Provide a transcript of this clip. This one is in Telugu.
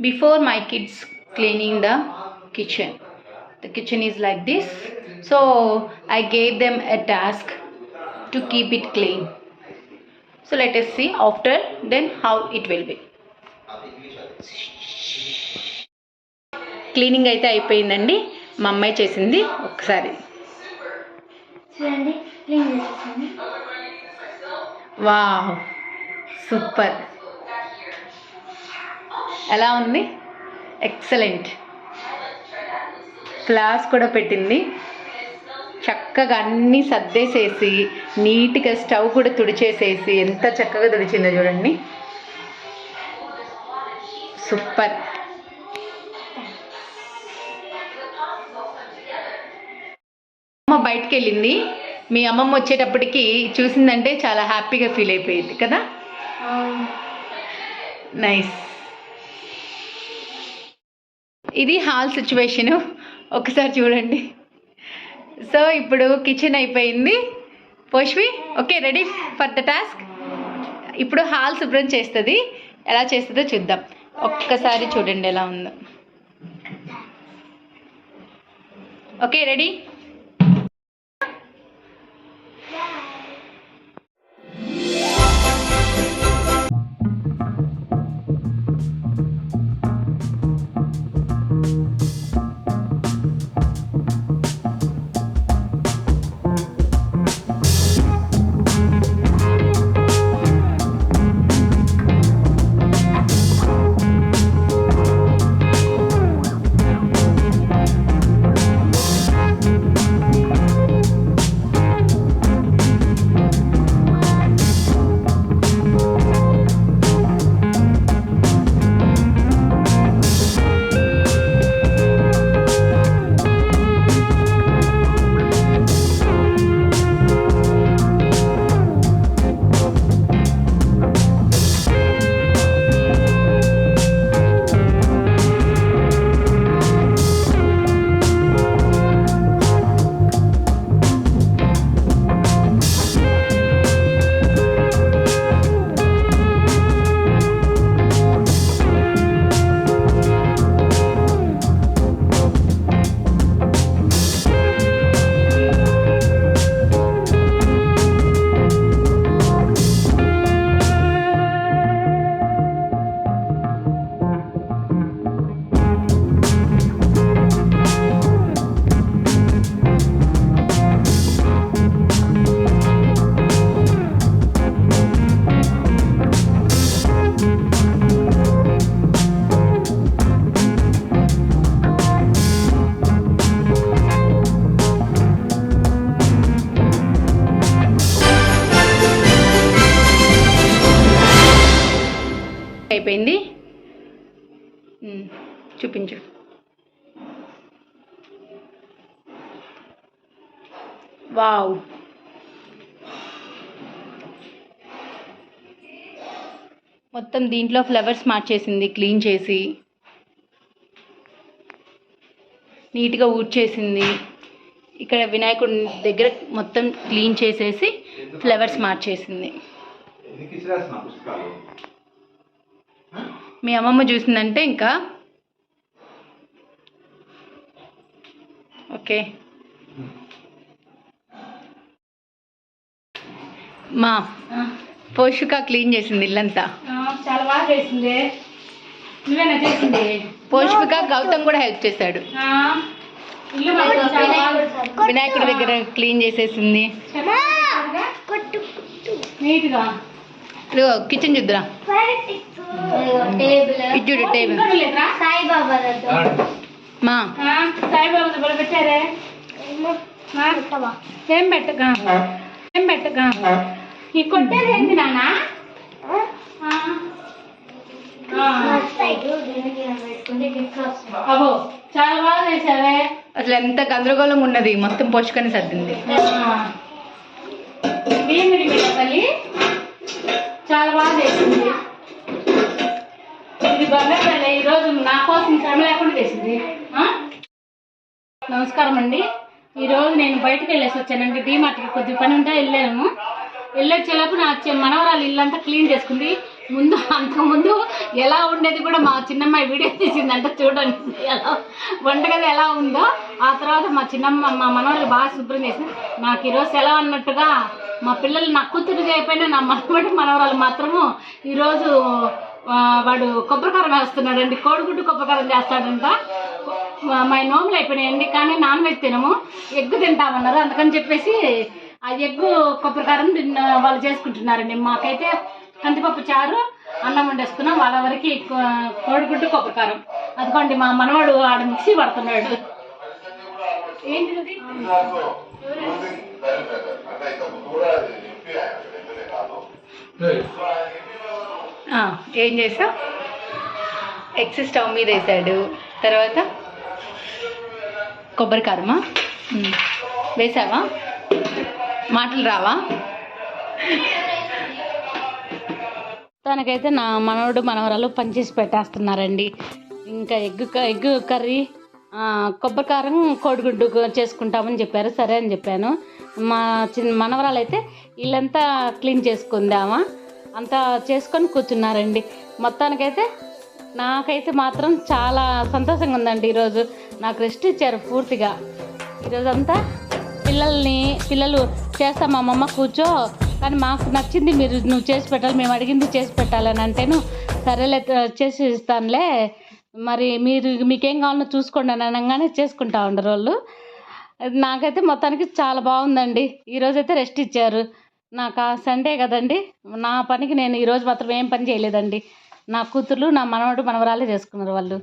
before my kids cleaning the kitchen. The kitchen is like this, so I gave them a task to keep it clean. So let us see after then how it will be. Cleaning అయితే అయిపోయిందండి. మా అమ్మాయి చేసింది. ఒకసారి చూడండి, క్లీన్ చేసేసాను. Wow, super. ఎలా ఉంది? ఎక్సలెంట్. ఫ్లాస్ కూడా పెట్టింది. చక్కగా అన్నీ సర్దేసేసి నీట్గా స్టవ్ కూడా తుడిచేసేసి ఎంత చక్కగా తుడిచిందో చూడండి. సూపర్. అమ్మ బయటకు వెళ్ళింది. మీ అమ్మమ్మ వచ్చేటప్పటికి చూసిందంటే చాలా హ్యాపీగా ఫీల్ అయిపోయింది కదా. నైస్. ఇది హాల్ సిచ్యువేషను. ఒకసారి చూడండి. సో ఇప్పుడు కిచెన్ అయిపోయింది. Poshvi okay, ready for the task. ఇప్పుడు హాల్ శుభ్రం చేస్తుంది. ఎలా చేస్తుందో చూద్దాం. ఒక్కసారి చూడండి ఎలా ఉందో. Okay, ready. అయిపోయింది. చూపించు. వావ్, మొత్తం దీంట్లో ఫ్లవర్స్ మార్చేసింది. క్లీన్ చేసి నీట్గా ఊడ్చేసింది. ఇక్కడ వినాయకుడి దగ్గర మొత్తం క్లీన్ చేసేసి ఫ్లవర్స్ మార్చేసింది. మీ అమ్మమ్మ చూసిందంటే ఇంకా ఓకే. మా పోషిక క్లీన్ చేసింది ఇల్లంతా. చాలా బాగా చేసింది. నువ్వేనా చేసింది? పోషిక గౌతమ్ కూడా హెల్ప్ చేశాడు. వినాయకుడి దగ్గర క్లీన్ చేసేసింది నీట్గా. కిచెన్ చూద్దురా. ఇచ్చుడు టేబుల్. సాయిబాబా మా సాయిబాబా పెట్టారే. ఏం పెట్టక ఏం పెట్టక ఈ కొట్టేది ఏంటి నాన్న? అబ్బో చాలా బాగా చేసావే. అసలు ఎంత గందరగోళం ఉన్నది. మొత్తం పోషకని సర్దింది. తల్లి చాలా బాగా చేసింది. ఇది బంగారు ఈరోజు నా కోసం శ్రమ లేకుండా చేసింది. నమస్కారం అండి. ఈరోజు నేను బయటకు వెళ్ళేసి వచ్చానండి. డీమార్ట్కి కొద్ది పని ఉంటే వెళ్ళాము. వెళ్ళొచ్చేలోపు నా మనవరాలు ఇల్లంతా క్లీన్ చేసుకుంది. అంతకుముందు ఎలా ఉండేది కూడా మా చిన్నమ్మాయి వీడియో తీసిందంట చూడండి, ఎలా వంటగది ఎలా ఉందో. ఆ తర్వాత మా చిన్నమ్మ మా మనవాళ్ళు బాగా శుభ్రం చేసి నాకు ఈరోజు సెలవు అన్నట్టుగా మా పిల్లలు నా కూతురు చేయకపోయినా నా మనవడి మనవరాలు మాత్రము ఈరోజు వాడు కొబ్బరికారం వేస్తున్నాడండి, కోడిగుడ్డు కొబ్బరికారం చేస్తాడంట. మా నోములు అయిపోయినాయండి, కానీ నాన్ వెజ్ తినము, ఎగ్గు తింటామన్నారు. అందుకని చెప్పేసి ఆ ఎగ్గు కొబ్బరికారం వాళ్ళు చేసుకుంటున్నారండి. మాకైతే కందిపప్పు చారు అన్నం వండేసుకున్నాం, వాళ్ళ వరకు కోడిగుడ్డు కొబ్బరికారం. అదిగోండి మా మనవాడు ఆడ మిక్సీ పడుతున్నాడు. ఏంటిది ఏం చేసా? ఎగ్స్ స్టవ్ మీద వేసాడు, తర్వాత కొబ్బరికారమా వేసావా? మాటలు రావా? తనకైతే నా మనవడు మనవరాలు పనిచేసి పెట్టేస్తున్నారండి. ఇంకా ఎగ్ కర్రీ, కొబ్బరికారం, కోడిగుడ్డు చేసుకుంటామని చెప్పారు. సరే అని చెప్పాను. మా మనవరాలు అయితే ఇల్లంతా క్లీన్ చేసుకుందామా అంతా చేసుకొని కూర్చున్నారండి. మొత్తానికైతే నాకైతే మాత్రం చాలా సంతోషంగా ఉందండి. ఈరోజు నాకు రెస్ట్ ఇచ్చారు పూర్తిగా. ఈరోజంతా పిల్లలు చేస్తాం అమ్మమ్మ కూర్చో, కానీ మాకు నచ్చింది నువ్వు చేసి పెట్టాలి, మేము అడిగింది చేసి పెట్టాలని అంటేను సరేలే చేసి ఇస్తానులే, మరి మీకేం కావాలో చూసుకోండి అని అనగానే చేసుకుంటా ఉండరు వాళ్ళు. నాకైతే మొత్తానికి చాలా బాగుందండి. ఈరోజైతే రెస్ట్ ఇచ్చారు. నాకు సండే కదండి, నా పనికి నేను ఈరోజు మాత్రం ఏం పని చేయలేదండి. నా కూతుర్లు నా మనవడు మనవరాలే చేసుకున్నారు వాళ్ళు.